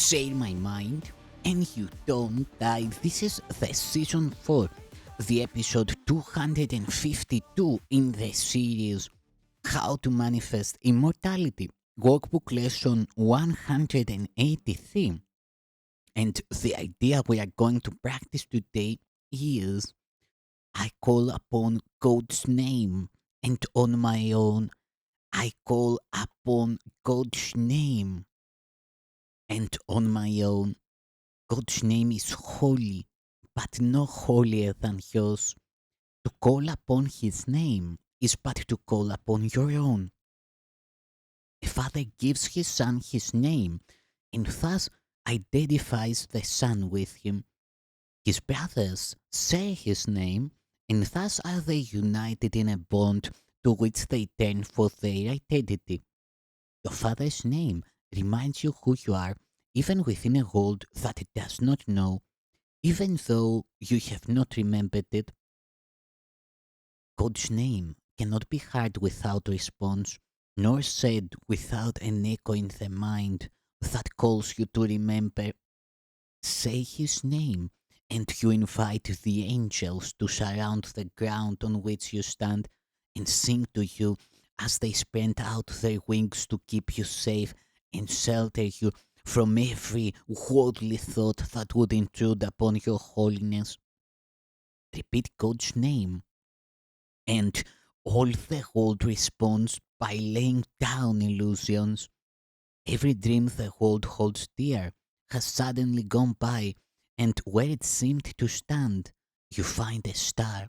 share my mind, and you don't die. This is the season 4, the episode 252 in the series How to Manifest Immortality, Workbook Lesson 183. And the idea we are going to practice today is I call upon God's name, and on my own, I call upon God's name, and on my own, God's name is holy, but no holier than yours. To call upon His name is but to call upon your own. A father gives his son his name, and thus identifies the son with him. His brothers share his name, and thus are they united in a bond to which they turn for their identity. Your father's name reminds you who you are, even within a world that it does not know. Even though you have not remembered it, God's name cannot be heard without response, nor said without an echo in the mind that calls you to remember. Say His name, and you invite the angels to surround the ground on which you stand and sing to you as they spread out their wings to keep you safe and shelter you from every worldly thought that would intrude upon your holiness. Repeat God's name, and all the world responds by laying down illusions. Every dream the world holds dear has suddenly gone by, and where it seemed to stand, you find a star,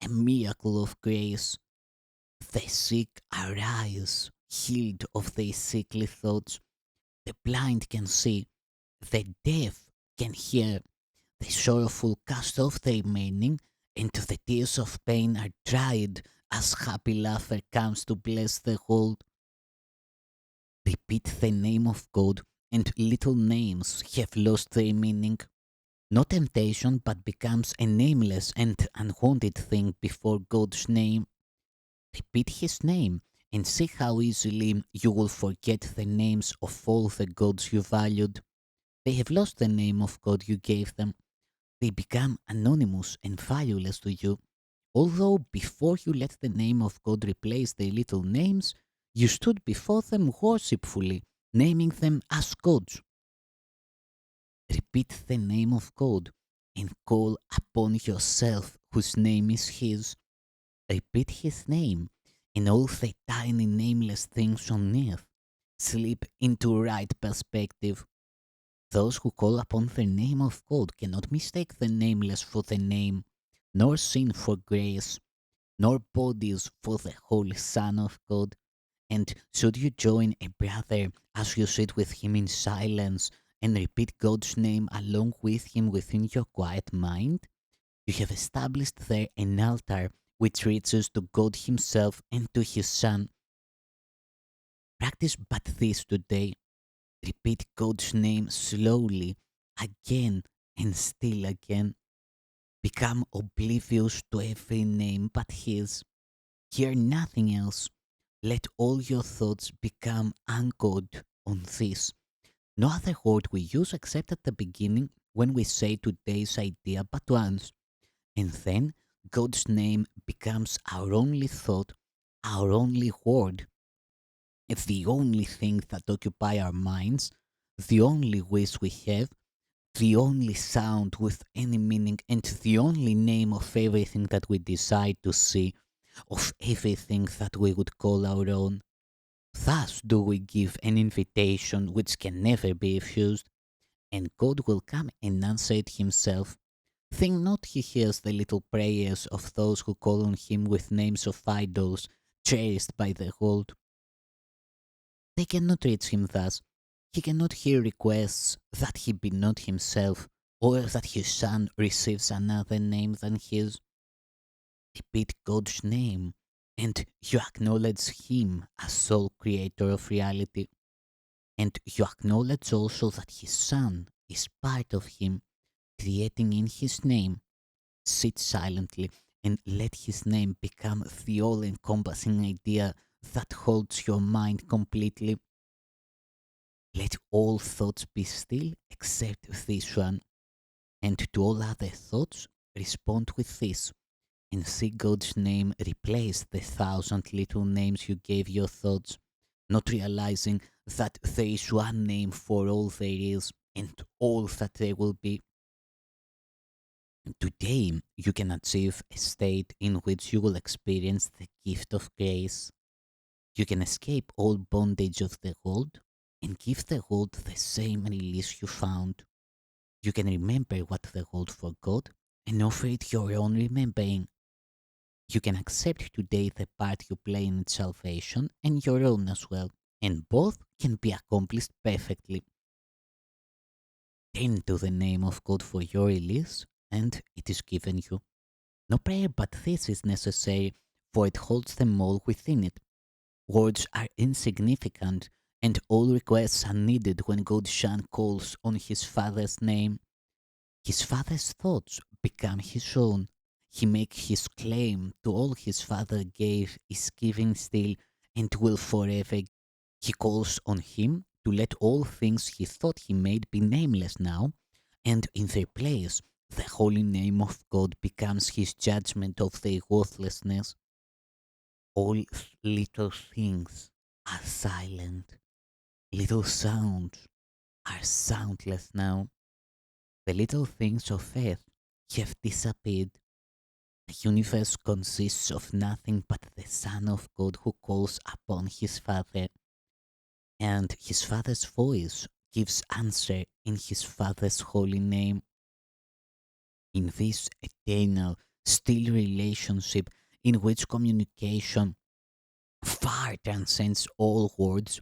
a miracle of grace. The sick arise, healed of their sickly thoughts. The blind can see, the deaf can hear. The sorrowful cast off their mourning, and the tears of pain are dried as happy laughter comes to bless the world. Repeat the name of God, and little names have lost their meaning. No temptation but becomes a nameless and unwanted thing before God's name. Repeat His name, and see how easily you will forget the names of all the gods you valued. They have lost the name of God you gave them. They become anonymous and valueless to you. Although before you let the name of God replace their little names, you stood before them worshipfully, naming them as gods. Repeat the name of God and call upon yourself whose name is His. Repeat His name, and all the tiny nameless things on earth slip into right perspective. Those who call upon the name of God cannot mistake the nameless for the name, nor sin for grace, nor bodies for the Holy Son of God. And should you join a brother as you sit with him in silence and repeat God's name along with him within your quiet mind, you have established there an altar which reaches to God Himself and to His Son. Practice but this today. Repeat God's name slowly, again and still again. Become oblivious to every name but His. Hear nothing else. Let all your thoughts become anchored on this. No other word we use except at the beginning when we say today's idea but once. And then God's name becomes our only thought, our only word. It's the only thing that occupy our minds, the only wish we have, the only sound with any meaning, and the only name of everything that we decide to see, of everything that we would call our own. Thus do we give an invitation which can never be refused, and God will come and answer it Himself. Think not He hears the little prayers of those who call on Him with names of idols cherished by the world. They cannot reach Him thus. He cannot hear requests that He be not Himself, or that His Son receives another name than His. Repeat God's name, and you acknowledge Him as sole creator of reality. And you acknowledge also that His Son is part of Him, creating in His name. Sit silently and let His name become the all encompassing idea that holds your mind completely. Let all thoughts be still except this one, and to all other thoughts respond with this, and see God's name replace the thousand little names you gave your thoughts, not realizing that there is one name for all there is and all that there will be. Today, you can achieve a state in which you will experience the gift of grace. You can escape all bondage of the world and give the world the same release you found. You can remember what the world forgot and offer it your own remembering. You can accept today the part you play in its salvation and your own as well, and both can be accomplished perfectly. Turn to the name of God for your release, and it is given you. No prayer but this is necessary, for it holds them all within it. Words are insignificant, and all requests are needed when God's Son calls on his Father's name. His Father's thoughts become his own. He makes his claim to all his Father gave, is giving still, and will forever. He calls on him to let all things he thought he made be nameless now, and in their place, the holy name of God becomes his judgment of their worthlessness. All little things are silent. Little sounds are soundless now. The little things of earth have disappeared. The universe consists of nothing but the Son of God who calls upon his Father, and his Father's voice gives answer in his Father's holy name. In this eternal, still relationship in which communication far transcends all words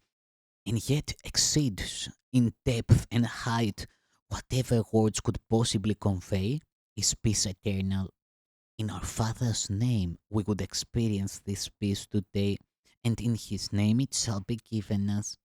and yet exceeds in depth and height whatever words could possibly convey, is peace eternal. In our Father's name, we would experience this peace today, and in His name it shall be given us.